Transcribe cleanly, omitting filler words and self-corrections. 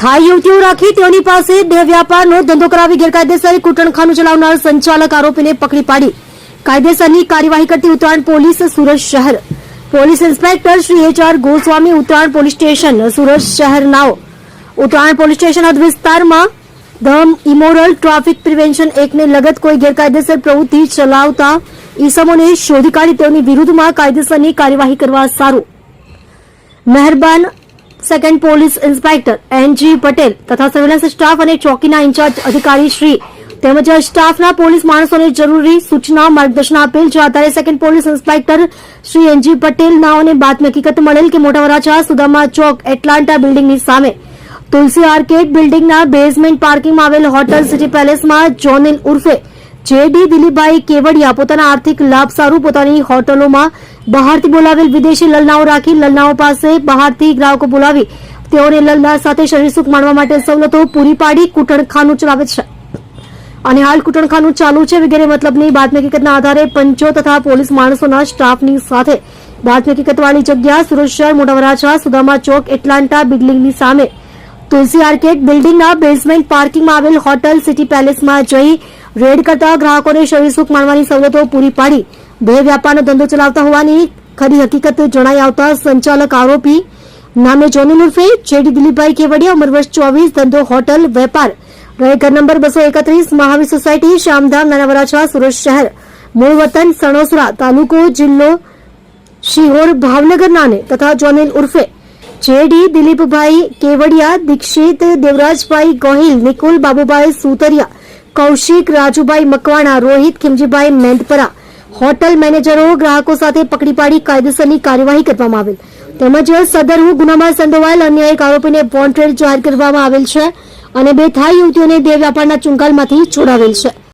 થાઈ યુવતીઓ રાખી તેઓની પાસે દેહ વ્યાપારનો ધંધો કરાવી ગેરકાયદેસર કૂટણખાનું ચલાવનાર સંચાલક આરોપીને પકડી પાડી કાયદેસરની કાર્યવાહી કરતી ઉત્તરાયણ પોલીસ સુરત શહેર police inspector Shri HR Goswami Uttarayan police station Surat શહેરનાઓ ઉત્તરાયણ પોલીસ સ્ટેશન હદ વિસ્તારમાં ધ ઇમોરલ ટ્રાફિક પ્રિવેન્શન એક્ટને લગત કોઈ ગેરકાયદેસર પ્રવૃત્તિ ચલાવતા ઈસમોને શોધી કાઢી તેઓની વિરુદ્ધમાં કાયદેસરની કાર્યવાહી કરવા સારું મહેરબાન second police inspector NG Patel તથા સર્વેલન્સ સ્ટાફ અને ચોકીના ઇન્ચાર્જ અધિકારી શ્રી તેમજ સ્ટાફના પોલીસ માણસોને જરૂરી સૂચના માર્ગદર્શન આપેલ છે આધારે second police inspector Shri NG Patel નાઓને બાતમી હકીકત મળેલ કે મોટા વરાછા સુદામા ચોક એટલાન્ટા બિલ્ડિંગની સામે તુલસી આર્કેડ બિલ્ડિંગના બેઝમેન્ટ પાર્કિંગમાં આવેલ હોટલ સિટી પેલેસમાં જોનિલ ઉર્ફે JD દિલીપભાઈ કેવડિયા પોતાના આર્થિક લાભ સારું પોતાની હોટલોમાં બહારથી બોલાવેલ વિદેશી લલનાઓ રાખી લલનાઓ પાસે બહારથી ગ્રાહકો બોલાવી તેઓને લલના સાથે શરીરસુખ માણવા માટે સવલતો પૂરી પાડી કૂટણખાનું ચલાવે છે અને હાલ કૂટણખાનું ચાલુ છે વગેરે મતલબની બાતમી હકીકતના આધારે પંચો તથા પોલીસ માણસોના સ્ટાફની સાથે બાતમી હકીકતવાળી જગ્યા સુરત શહેર મોટા વરાછા સુદામા ચોક એટલાન્ટા બિલ્ડિંગની સામે તુલસી આર્કેડ બિલ્ડિંગના બેઝમેન્ટ પાર્કિંગમાં આવેલ હોટલ સિટી પેલેસમાં જઈ રેડ કરતા ગ્રાહકોને શરીરસુખ માણવાની સવલતો પૂરી પાડી દેહ વ્યાપારનો ધંધો ચલાવતા હોવાની ખરી હકીકત જણાઈ આવતા સંચાલક આરોપી નામે જોનિલ ઉર્ફે JD દિલીપભાઈ કેવડિયા ઉંમર વર્ષ 24 ધંધો હોટલ વેપાર રહે ઘર નંબર 231 મહાવીર સોસાયટી શ્યામધામ નાના વરાછા સુરત શહેર મૂળ વતન સણોસરા તાલુકો જિલ્લો શિહોર ભાવનગર નાને તથા જોનિલ ઉર્ફે JD દિલીપભાઈ કેવડિયા દીક્ષિત દેવરાજભાઈ ગોહિલ નિકુલ બાબુભાઈ સુતરિયા કૌશિક રાજુભાઈ મકવાણા રોહિત ખીમજીભાઈ મેંદપરા હોટલ મેનેજરો ગ્રાહકો સાથે પકડી પાડી કાયદેસરની કાર્યવાહી કરવામાં આવેલ તેમજ સદર ગુનામાં સંડોવાયેલ અન્ય એક આરોપીને વોન્ટેડ જાહેર કરવામાં આવેલ છે અને બે થાઈ યુવતીઓને દેહ વ્યાપારના ચુંગાલમાંથી છોડાવેલ છે।